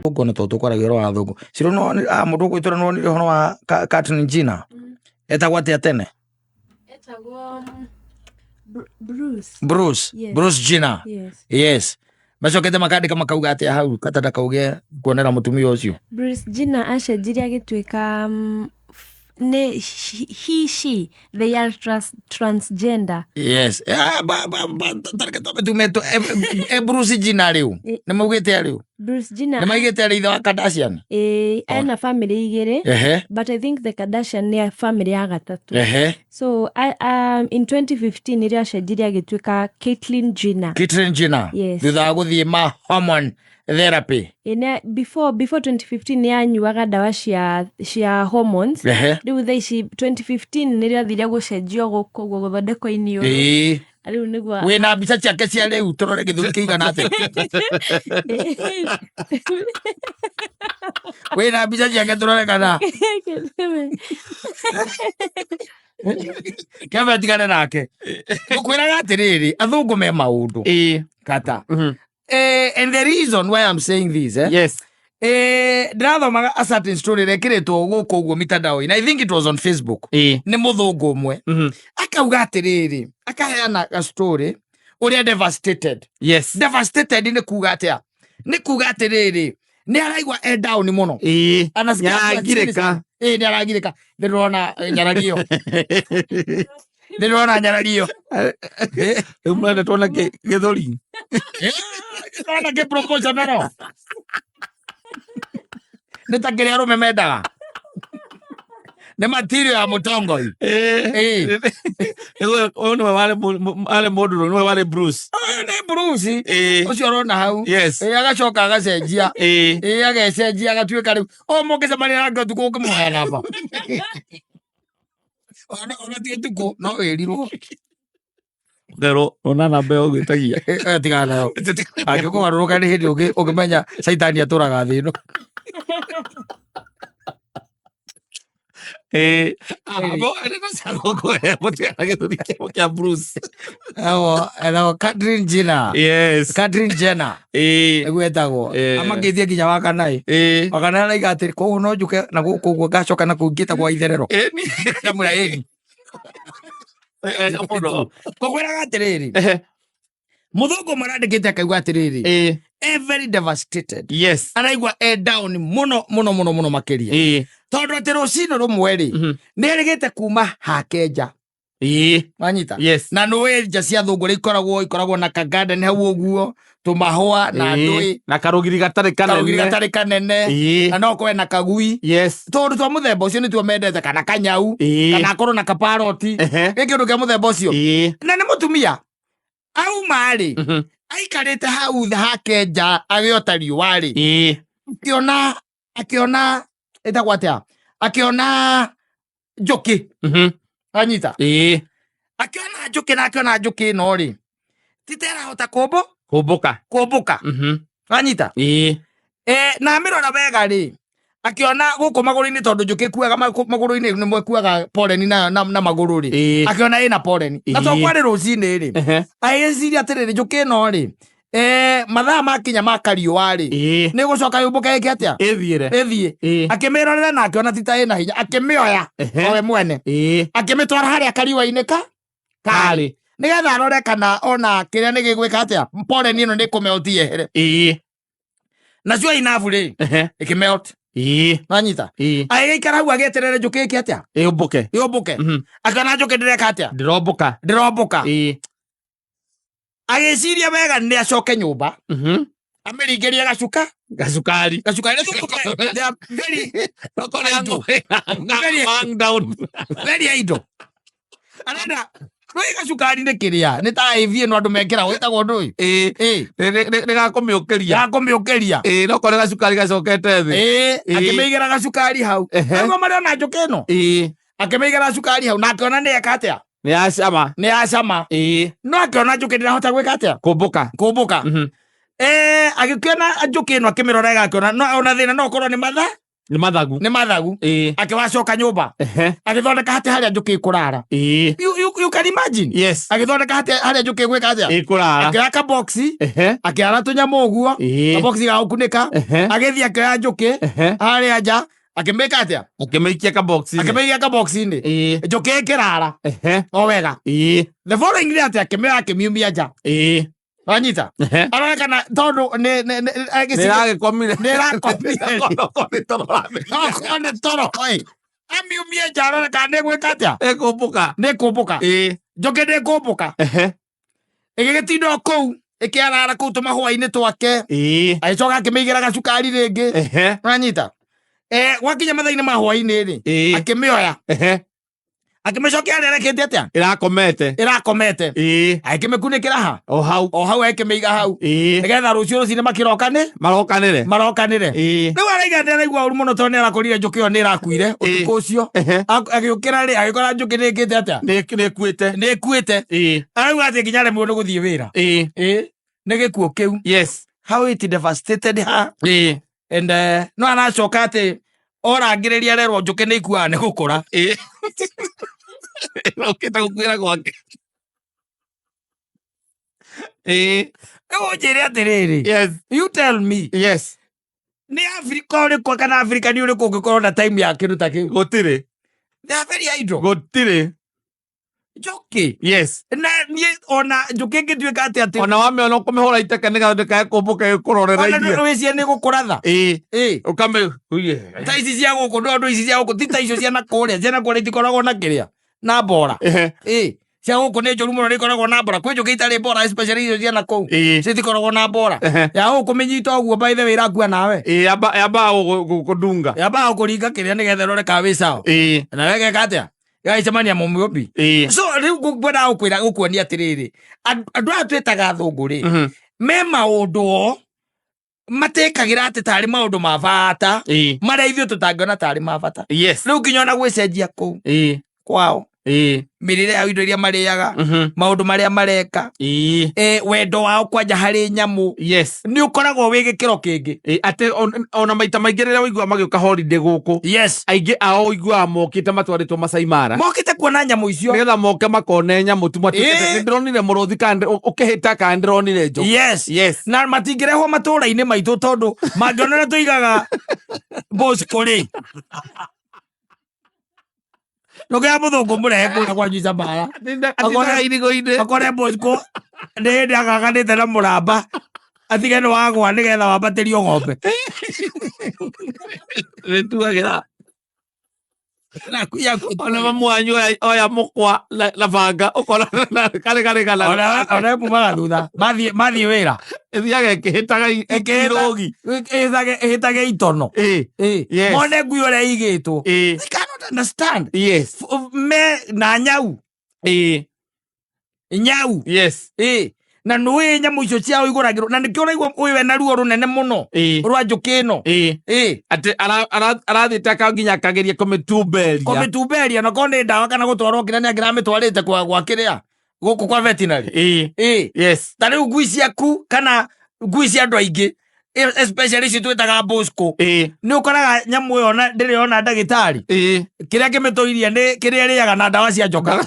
uko na toto kwa ragero wa thugu siro no mundu gwitora no ni hono wa Catherine Gina etagwa atia tene Bruce Gina yes macokete makandika makauga atia hau katada kauge kuonera mutumia ucio Bruce Gina acenjirie agituika she they are transgender yes tareke tobe tumeto Bruce Gina riu ni mugite riu Bruce Gina ni maigite ri wa Kardashian ana family igire but I think the Kardashian ni family ya gatatu so in 2015 iri acenjirie agituika Caitlyn Jenner thutha guthie ma hormone therapy before 2015 ni anyuaga dawa cia hormones riu thaici 2015 niri athire gucenjio guku guthondekwo inio riu nigwa wina mbica ciake cia riu turore githuri kiigana atia wina mbica ciake turore kana kebe tigane nake ukwiraga atiriri athungu me maundu kata and the reason why I'm saying this yes ndirathomaga a certain story rekiritwo guku uguo mitandao-ini I think it was on Facebook ni muthungu umwe akauga atiriri akaheana a story uria devastated ni kuga atia ni kuga atiriri ni araigwa down muno anasikia ni aragirika ndirona nyarario umwana tona githori na ke proposal mero nitakiria rume mendaga nĩ material ya mũtongoi. Ũyũ nĩwe warĩ mũndũ nĩwe warĩ Bruce. Nĩ Bruce ũcio ũrona hau. Agacoka agacenjia. Agacenjia agatuĩka rĩu mũngĩcemania nake ũtukũ ũkĩmũhe namba. Ona ti ũtukũ no wĩrirwo. Pero ona namba yo gwĩtagia. Tigana nayo. Angĩkũgarũrũka nĩ hĩndĩ ũngĩmenya caitani atũraga thĩ ĩno. Catherine Jenner. Catherine Jenner. Egwetagwo. Amangĩthie nginya Wakana. Wakana araiga atĩrĩ koguo no njuke na gũkũ ũguo ngacoka na kũu ngĩta gwa itherero. Ndamwĩra ĩni. Ngũkwĩraga atĩrĩrĩ. Mũthũngũ marandĩkĩte akauga atĩrĩrĩ. Very devastated. Araigua down mũno makĩria. Tondũ atĩ rũcinĩ rũmwe rĩ nĩ erĩgĩte kuma hake nja. Wanyita. Na nĩ nja cia thũngũ ikoragwo na ka-garden hau ũguo, tũmahũa na ndũĩ na karũgiri gatarĩ kanene na no kũwe na kagui. Tondũ twa mũthemba ũcio nĩtuo mendete, kana kanyau kana akorwo na kaparoti. Gĩ kĩndũ kĩa mũthemba ũcio. Na nĩ mũtumia auma rĩ aikarĩte hau hake nja agĩota riũa rĩ akĩona ĩtagwo atĩa, akĩona njũkĩ. Anyita. Akĩona njũkĩ na akĩona njũkĩ ĩno rĩ titerahota kũmbũka. Anyita. Na mĩrora wega rĩ akĩona gũkũ magũrũ-inĩ, tondũ njũkĩ kuaga magũrũ-inĩ nĩmwe kuaga poleni na magũrũ rĩ, akĩona ĩna poleni. Na to kwarĩ rũcinĩ rĩ agĩciria atĩrĩrĩ njũkĩ ĩno rĩ mathaa makinya makariũa rĩ nĩ gũcoka yũmbũke ĩke atĩa ĩthiĩ. Akĩmĩrorera na akĩona ti ta ĩna hinya, akĩmĩoya owe mwene akĩmĩtwara harĩa kariũa-inĩ karĩ nĩgetha arore kana ona kĩrĩa nĩ gĩgwĩka atĩa, poleni ĩno nĩ kũmelt yehere. Nacio inabu rĩ ĩkĩmelt. Wanyita. Agĩikara hau agĩeterere njũkĩ ĩke atĩa yũmbũke. Akĩona njũkĩ ndĩreka atĩa, ndĩrombũka. Agĩciria wega nĩ acoke nyũmba amĩringĩrie gacukari very idle. Arenda rũĩ gacukari nĩ kĩrĩa nĩ ta IV ĩno andũ mekĩra wĩtagwo ũndũ ũyũ gakũmĩũkĩria no kore gacukari gacokete thĩ. Akĩmĩigĩra gacukari hau nĩguo marĩ ona njũkĩ ĩno akĩmĩigĩra gacukari hau na akĩona nĩ eka atĩa, nĩ yacama. No akĩona njũkĩ ndĩrahota gwĩka atĩa, kũmbũka. Agĩkĩona njũkĩ ĩno akĩmĩrora agakĩona ona thĩna no ũkorwo nĩ mathagu. Akĩwacoka nyũmba agĩthondeka hatĩ harĩa njũkĩ ĩkũrara. You can imagine. Agĩthondeka hatĩ harĩa njũkĩ ĩgwĩka atĩa, akĩoya kaboksi akĩara tũnyamũ ũguo kaboksi ga gũkunĩka, agĩthiĩ akĩoya njũkĩ harĩa nja akĩmĩka atĩa, akĩmĩikia kaboksi-inĩ. Njũkĩ ĩkĩrara o wega. The following day atĩ akĩmĩoya akĩmiumia nja. Wanyita. Aronekana tondũ nĩragĩkomire nĩ toro amiumie nja, aronekana nĩ gwĩka atĩa, nĩ kũmbũka. Njũkĩ ndĩkũmbũka ĩgĩgĩtinda o kũu ĩkĩarara kũu tũmahũa-inĩ twake. Agĩcoka akĩmĩigĩra gacukari rĩngĩ. Wanyita. Gwakinya mathaa-inĩ ma hwainĩ rĩ akĩmĩoya akĩmĩcokia harĩa arekĩte atĩa, ĩrakomete. Akĩmĩkunĩkĩra ha o hau akĩmĩiga hau nĩgetha rũciũ rũcinĩ marokanĩre. Rĩu araiga nĩaraigua ũru mũno tondũ nĩarakorire njũkĩ ĩyo nĩĩrakuire ũtukũ ũcio. Agĩũkĩra rĩ agĩkora njũkĩ nĩĩkĩte atĩa, nĩĩkuĩte. Arauga atĩ nginya aremwo nĩ gũthiĩ wĩra. Nĩ gĩkuũ kĩu. How it devastated her. And no anacoka atĩ orangĩrĩria arerwo njũkĩ nĩ ikuaga nĩ gũkũra. Ũkĩte gũkuĩra gwake. Ũnjĩre atĩrĩrĩ, you tell me. Nĩ Afrika ũrĩkũ kana Afrika nĩ ũrĩkũ ũngĩkorwo na time ya kĩndũ ta kĩu? Gũtirĩ. They are very idle. Gũtirĩ. Njũkĩ. Na niĩ ona njũkĩ ĩngĩtuĩka atĩ ona wamĩona ũkũmĩhũra iteke nĩgetha ndĩkakũmbũke ĩkũrorera irio. Ona nĩwĩcia nĩ gũkũra tha. Ũkamĩ ta ici cia gũkũ ndũ ici cia gũkũ ti ta icio cia nakũrĩa. Cia nakũrĩa itikoragwo na kĩrĩa na mbora. cia guku ni njuru muno ni koragwo na mbora kwi njuki itari mbora especially icio ciana kou citikoragwo na mbora ya guku minyita uguo by the way irakua nawe yamba kudunga yamba kuringa kiria nigetha rore ka wi sawa na wege katia gaicemania mumiobi so riu ngwenda gukwira gukuonia atiriri andu atwetaga thungu ri me maundu o matekagira ati tari maundu ma bata maria ithuĩ tũtangiona tari ma bata riu nginya ona gwicenjia kou kwao mirire ya indo iria mariaga maundu maria mareka wendo wao kwanja hari nyamu ni ukoragwo wi gikiro kingi ati ona maita maingĩ rĩrĩa ũigua magĩũka holiday gũkũ aingĩ ao ũiguaga mokĩte matwarĩtwo Masai Mara mokĩte kuona nyamũ icio nĩgetha moke makone nyamũ tu nĩ ndĩronire mũrũthi kana ũkĩhĩta kana ndĩronire njogu na matingĩrehwo matũũra-inĩ maitũ tondũ mangĩonera tũigaga Bosco rĩ Nogea muthungu murehe kuria kwa Juice Mbara akore Bosco nĩ hĩndĩ agaganĩte na mũramba atige nĩ wagwa nĩgetha wambatĩrio ng'ombe nĩtuagĩra ona mamu wanyu oya mũkwa na banga ũkora karĩgana ona kumaga thutha mathiĩ wĩra ĩthiaga ĩkĩhĩtaga ĩhĩtage itono mone ngui ũrĩa igĩtwo they cannot understand me na nyau nyau na nũĩ nyamũ icio ciao igũragĩrwo na nĩkĩo ũraigua ũyũ ena ruo rũnene mũno rwa njũkĩ ĩno atĩ arathiĩte nginya akageria kũmĩtumberia na korwo nĩ ndawa kana gũtwarwo kĩrĩa nĩ angĩramĩtwarĩte gwa kĩrĩa gũkũ kwa veterinary ta rĩu ngui ciaku kana ngui cia andũ aingĩ especially ici twĩtaga Bosco nĩ ũkoraga nyamũ ĩyo ndĩrĩ ona ndagĩtarĩ kĩrĩa kĩmĩtũirie nĩ kĩrĩa ĩrĩaga na ndawa cia njoka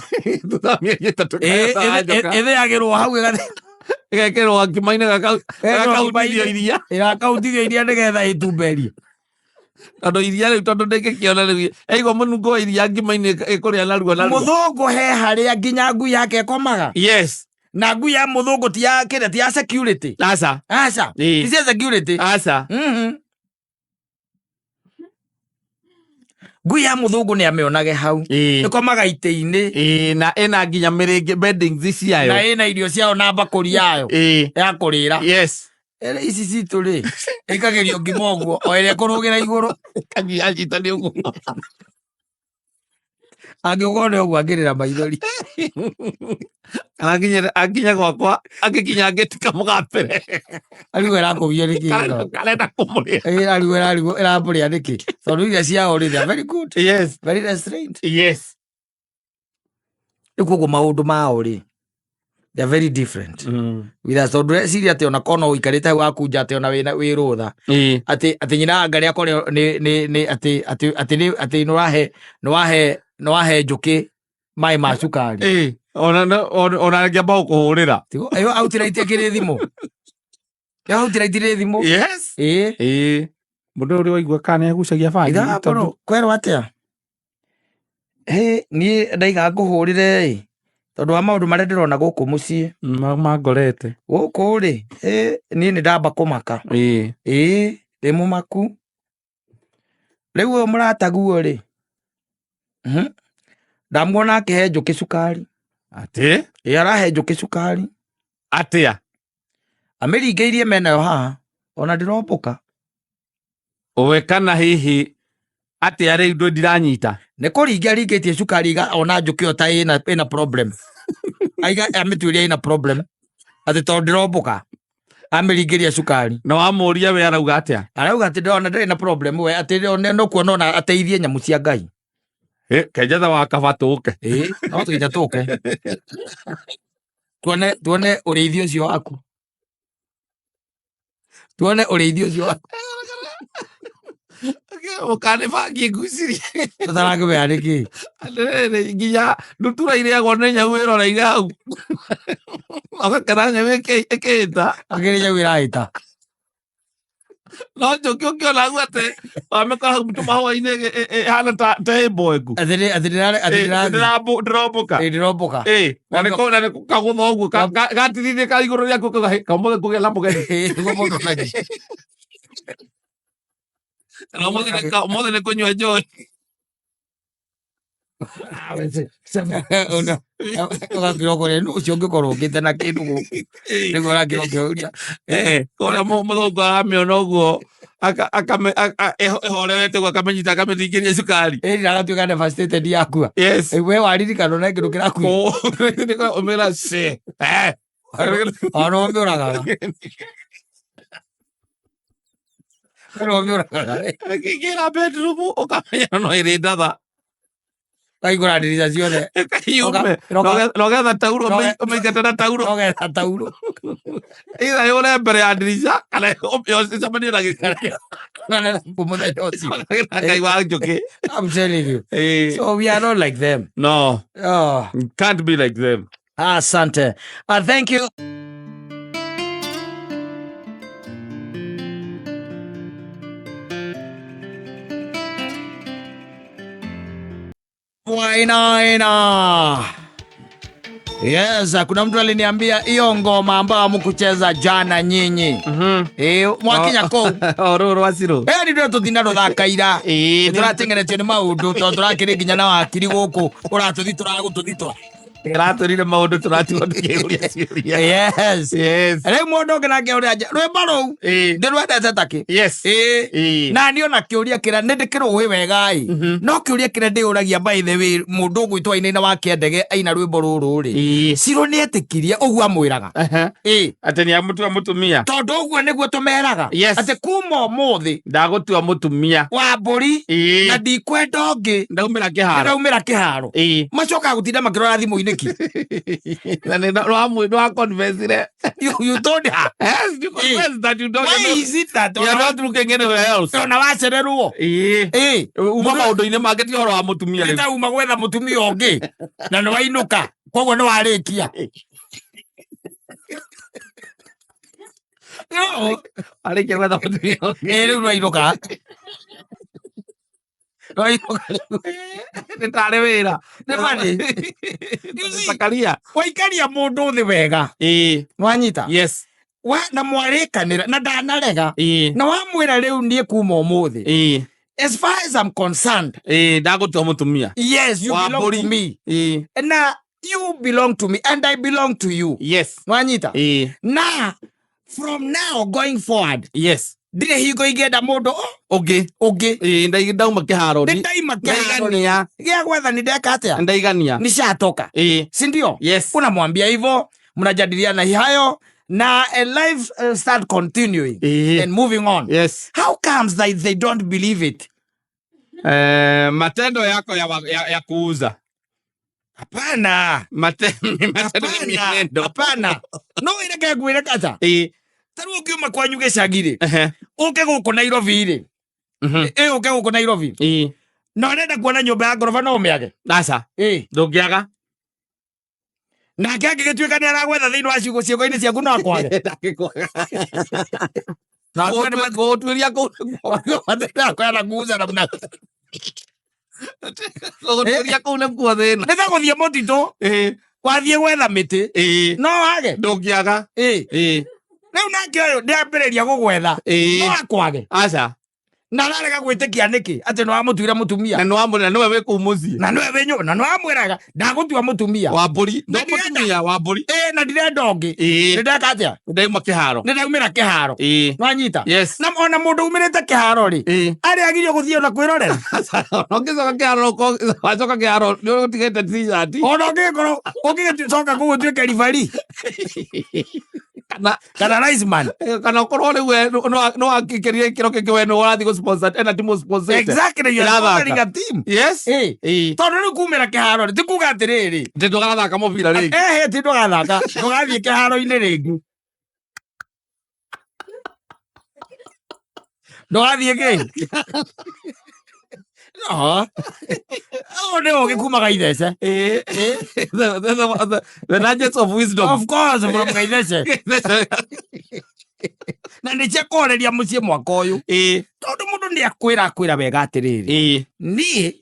ĩthĩagĩrwo hau ĩgekĩrwo ngima-inĩ gakautithio iria nĩgetha ĩtumberie tondũ iria rĩu tondũ ndĩngĩkĩona rĩu aigua mũnungo wa iria ngima-inĩ ĩkũrĩa naruo mũthũngũ he harĩa nginya ngui yake ĩkomaga na ngui ya mũthũngũ ti ya kĩrĩa ti ya security aca ti cia security ngui ya mũthũngũ nĩ amĩonage hau ĩkomaga itĩ-inĩ na ĩna nginya mĩrĩngĩ beddings ciayo na ĩna irio ciayo na mbakũri yayo ya kũrĩra ici citũ rĩ ĩkagĩrio ngima ũguo o ĩrĩa kũrũgĩra igũrũ kanyita nĩ ũguo angĩkorwo nĩ ũguo angĩrĩra maithori akinya gwakwa agĩkinya ngĩtika mũgapere arigwo ĩrakũgia nĩkĩ karenda kũmũrĩa arigwo ĩramũrĩa nĩkĩ tondũ iria ciao rĩ very good very restrained ĩkuoguo maũndũ mao rĩ they are very different with us tondũ reciria atĩ ona kono ũikarĩte hau akunja atĩ ona wĩ rũtha atĩ nyina anga rĩakwa atĩ nĩwahe njũkĩ maĩ ma cukari ona ngĩamba gũkũhũrĩra ĩyo outright akĩrĩ thimũ mũndũ ũrĩa waigua kana nĩagucagia bangi kwerwo atĩa niĩ ndaiga ngũhũrĩre tondũ wa maũndũ marĩa ndĩrona gũkũ mũciĩ mangorete gũkũ rĩ niĩ nĩ ndamba kũmaka ndĩ mũmaku rĩu ũyũ mũrataguo rĩ ndamuona akĩhe njũkĩ cukari atĩ arahe njũkĩ cukari atĩa amĩringĩirie menayo haha ona ndĩrombũka ũwe kana hihi atĩa rĩu ndũ ndiranyita nĩ kũringia ringĩtie cukari ona njũkĩ ĩyo ta ĩna problem amĩtuĩria ĩna problem atĩ tondũ ndĩrombũka amĩringĩria cukari na wamũria we arauga atĩa arauga atĩ ndĩrona ndĩrĩ na problem we atĩ no kuona ona ateithie nyamũ cia Ngai kenjatha wa kaba tũke no tũkĩnja tũke tuone ũrĩithio ũcio waku ũkanĩbangie ngucirie tũtarangĩmenya nĩkĩ nginya ndutura irĩagwo nĩ nyamũ ĩroreire hau ũgakena nyamũ ĩkĩhĩta akĩrĩ nyamũ ĩrahĩta no njũkĩ ũkĩona guo atĩ wamĩkora hau tũmahũa-inĩ ĩhana ta ĩmboengu ndĩrombũka na nĩ kagũtha ũguo gatirithie ka igũrũ rĩaku kamũge kũgĩa na mũgeni ũmũthĩ nĩ kũnyua njohi Ugakirokore no ucio ngikorwo ngite na kindu guku nigo rakirokiuria kora muthungu aramiona uguo ehorerete guo akamenyita akamithingiria cukari agatuika devastated yakua we waririkana na kindu kiraku umira se ono miuraga kigira bedroom ukamenya no iri ndatha kaigura ndirica ciothe nogetha tauro umeigata na tauro nogetha tauro either yure mbere ya ndirica kana icamanie na gĩkari mũthenya ũcio ngai wa njuki. I'm telling you. So we are not like them. No. Oh. Can't be like them. Asante. Thank you. Wainaina. Yes, kuna mtu aliniambia hiyo ngoma ambayo hamkucheza jana nyinyi. Mwakinya ko. Ororo wasiro. Ndio tuthina ruthakaira. Turatengeretio ni maundu to turakiri nginya na wakiri guku uratuthi turagututhitwa. Turaturire maundu turatigo tukiuria ciuria. Yes. Rĩu mũndũ ũngĩ nake ũrĩa rwĩmbo rũu ndĩrwendete taki. Yes. Na niĩ ona kĩũria kĩrĩa nĩndĩkĩrũĩ wega no kĩũria kĩrĩa ndĩũragia by the way mũndũ ũgwĩtwo Ainaina wa Kĩendege aina rwĩmbo rũrũ Ciro nĩetĩkirie ũguo amwĩraga atĩ nĩamũtua mũtumia tondũ ũguo nĩguo tũmeraga atĩ kuma ũmũthĩ ndagũtua mũtumia wa mbũri na ndikwenda ũngĩ ndaumĩra kĩharo macokaga gũtinda makĩrora thimũ-inĩ no convinced you told her. Yes, you convinced that you don't. Why is it that you're not looking anywhere else? Na wacererwo uma maundu-inĩ mangĩ ti horo wa mũtumia rĩu nĩ uma gwetha mũtumia ũngĩ na nĩ wainũka koguo nĩ warĩkia arĩkia gwetha mũtumia ũngĩ rĩu wainũka nĩ tarĩ wĩra Zakaria waikaria mũndũ thĩ wega wanyita na mwarĩkanĩra na ndanarega na wamwĩra rĩu niĩ kuma ũmũthĩ as far as I'm concerned ndagũtua mũtumia yes you belong to me na you belong to me and I belong to you wanyita na from now going forward ndire hingo ingĩenda mũndũ ũngĩ ndauma kĩharo gĩa gwetha nĩ ndeka atĩa ndaigania nishatoka sindio unamwambia hivyo mnajadiliana hayo na life start continuing and moving on how comes that they don't believe it matendo yako ya kuuza hapana hapana no ireke ngwĩre kata taru ukiuma kwanyu gĩcagi uke gũkũ Nairobi uke gũkũ Nairobi na ũrenda kuona nyũmba ya ngoroba no ũmĩage aca ndũngĩaga nake angĩgĩtuĩka nĩ aragwetha thĩinĩ wa ciugo-inĩ ciaku no akwage gũtuĩria kwenda kuuza namna gũtuĩria kũu nĩkuo thĩna nĩ ta gũthiĩ mũtitũ wathiĩ gwetha mĩtĩ no wage ndũngĩaga rĩu nake ũyũ ndĩambĩrĩria gũgwetha no akwage aca na ararega gwĩtĩkia nĩkĩ atĩ nĩ wamũtuire mũtumia na nĩwe wĩ kũu mũciĩ na nĩwe wĩ na nĩwamwĩraga ndagũtua mũtumia wa mbũri no mũtumia wa mbũri na ndirenda ũngĩ nĩndeka atĩa ndauma kĩharo nĩndaumĩra kĩharo nwanyita na ona mũndũ umĩrĩte kĩharo-rĩ arĩ agirio gũthiĩ ona kwĩrorera ũngĩcoka kĩharo wacoka kĩharo nĩũtigĩte t-shirt ona ũngĩkorwo ũngĩcoka kũu ũtuĩke ribari kana Riceman kana ũkorwo rĩu no wakĩkĩrire gĩkĩro kĩngĩ we nĩ ũrathiĩ gũ-sponsor ena timu sponsor exactly you're sponsoring a team tondũ rĩu kumĩra kĩharo-rĩ ti kuga atĩrĩrĩ ti ndũgathaka mũbira rĩngĩ ti ndũgathaka ndũgathiĩ kĩharo-inĩ rĩngĩ ndũgathiĩ kĩ nĩ ũgĩ kuma Gaithece the nuggets of wisdom of course from Gaithece na nĩ cia kũhoreria mũciĩ mwaka ũyũ tondũ mũndũ nĩ akwĩra wega atĩrĩrĩ niĩ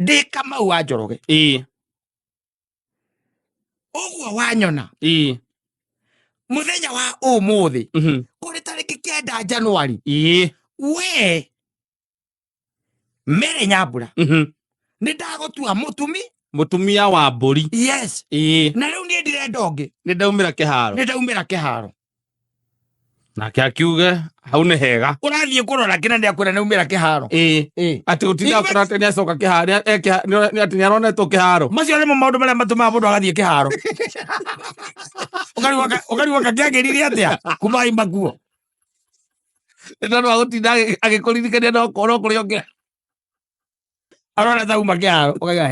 ndĩ Kamau wa Njoroge ũguo wanyona mũthenya wa ũmũthĩ kũrĩ tarĩki 9 Januari we Mere Nyambura Nindagutua mutumia wa mburi. Yes. Na riu nie ndirenda ungi. Nindaumira kiharo. Nake akiuga hau ni hega. Urathie kurora kina ndia kwira naumira kiharo. Ati utinda kurate ni acoka kiharo ni ati ni aronetwo kiharo. Macio ni maundu maria matumaga mundu agathie kiharo. Ukariwa kagiagirire atia kuma imbaguo. Ndio agutinda agikuririkania no koro kuri onge. Arona tauma kiharo. Ukaga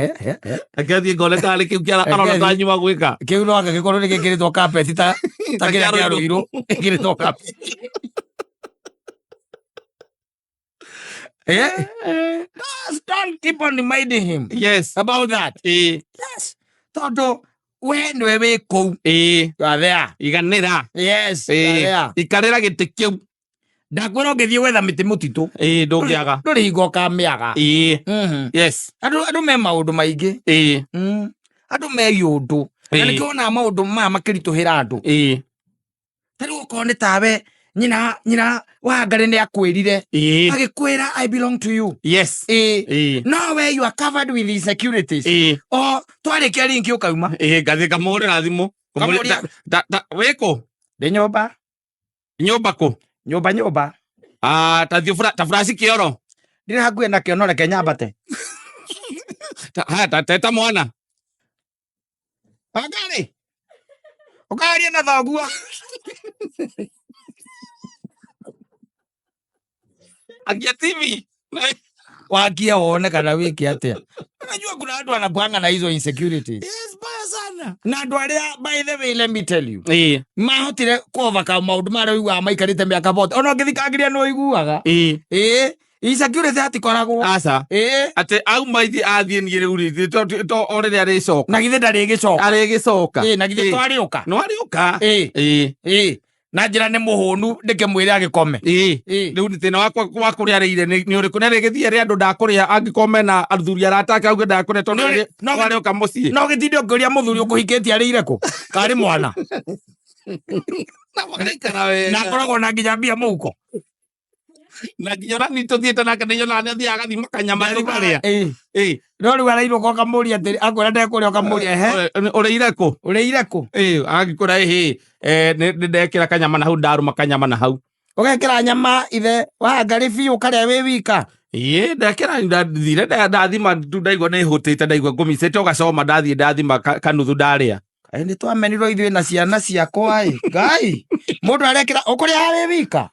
akathie ngone kali kiu kia arona tanyuma gwika. Kiu no agagikorwo ni gikiritwo carpet ta kira ruiro gikiritwo carpet. Don't keep on reminding him. Yes. About that. Yes. Tondu we nwe wi kou. There. Iganira. Yes. There. Ikarira giti kiu. Ndakwira ngithie wetha miti mutitu. Ndungiaga. Nduri hingo kamiaga. Yes. Andu me maundu maingi. Andu me yundu. Na nikiona maundu maya makirituhira andu. Tari ukone tawe nyina wa Ngari ni akwirire. Agikwira I belong to you. Yes. No way you are covered with insecurities. Twarikia ringi ukauma. Ngathie ngamurira thimu. Wiko. Ndi nyumba. Nyumba ku. Nyumba. Ta furashi kioro. Ndiri hakuhe na kio no reke nyambate. Teta mwana. Ngari. Ukaria na thogua. Agia TV. Wakia wone kana wiki atia. Unajua kuna watu wanapanga na hizo insecurities. Yes, baya sana. Na andu aria by the way let me tell you. Mahotire kuvaka maundu maria igua maikarite miaka bote. Ona ngithikagiria no iguaga. Insecurity atikoragwo. Asa. Ate au maithi athie ni riu to orire ari coka. Na githe ndari gicoka. Ari gicoka. Na githe twariuka. No ariuka. Na njira ni muhunu ndikimwire agikome. Riu ni thina wakwa wa kuria rire ni uriku na rigithie ri andu ndakuria angikome na athuri arataka auge ndakuria tondu ariuka mucii. No gitinde ukuria muthuri ukuhikitie arire ku. Kari mwana. Na koragwo na nginya mbia muko. Na nginya ni tuthiete nake ni yona ni athiaga thima kanyama tukaria. No riu arairwo ko kamuria atiri akwira ndekuria kamuria urire ku. Agikura ni ndekira kanyama na hau ndaruma kanyama na hau. Ugekira nyama ithe wa Ngari biu karia wi wika. Ndekira ndathire ndathima ndaigua ni hutite ndaigua ngumicite ugacoma ndathima kanuthu ndaria. Ni twamenirwo ithuĩ na ciana ciakwa Ngai. Mundu arekira ukuria wi wika.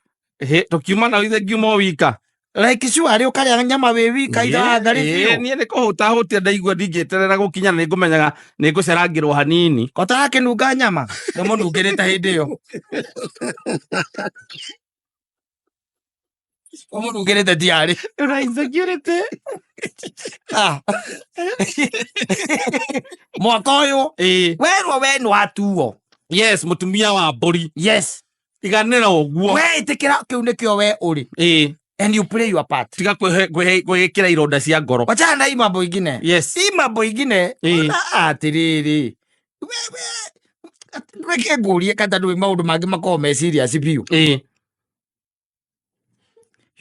Tukiuma na ithe ngiuma wika. Like sure ari ukaria nyama wi wika itha Ngari biu. Nie ni kuhuta ndaigua ndingĩeterera gukinya ni ngumenyaga ni ngucerangirwo hanini. Kotara kinunga nyama. Namo nungirite hindi iyo. Omo nungirite diari. Una insecurity. Mwaka uyu. We no atuo. Yes, mutumia wa mburi. Yes. Iganira uguo. We itikira kiu nikio we uri. And you play your part. Tiga kwikira ironda cia ngoro. Wachana na imambo ingine. Yes. Imambo ingine. Atiriri. Reke ngurie kata ndui maundu mangi makorwo me serious biu.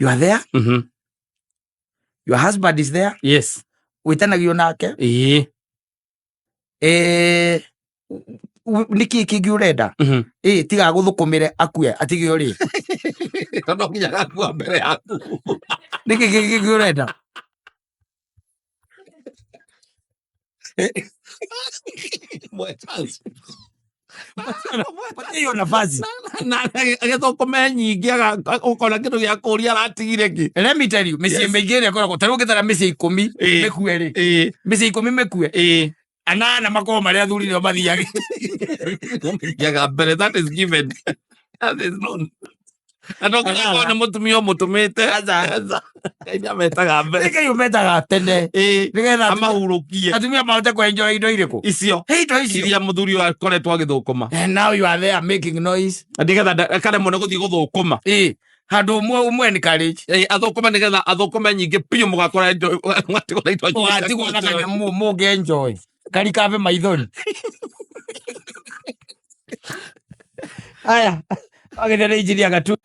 You are there? Your husband is there? Yes. Witanagio nake? Niki kingi urenda? Tiga guthukumire akue atige uri. Tondo nginya gakua mbere yaku. Niki kingi urenda? Hiyo nafasi. Agethokome nyingi ukona kindu gia kuria aratigire ki. Let me tell you, misi mengine koragwo taru gitara misi 10 mekue ri. Misi 10 mekue. Anana makoma maria athuri nio mathiage. Yaga mbere, that is given. That is known. Andokona mutumio mutumite. Aza. Kaija metaga mbere. Eke yumetaga tene. Nigetha amahurukie. Atumia mahote kwenjoy indo iriku. Icio. Indo icio. Iria muthuri akoretwo agithukuma. And now you are there making noise. Ndigetha kare muno guthii guthukuma. Handu umwe encourage. Athukuma nigetha athukuma nyingi piu mugakora ngatigwo indo. Ngatigwo na kana muge enjoy. Kari kabe maithoni. Aya. Agethera injiri agatu.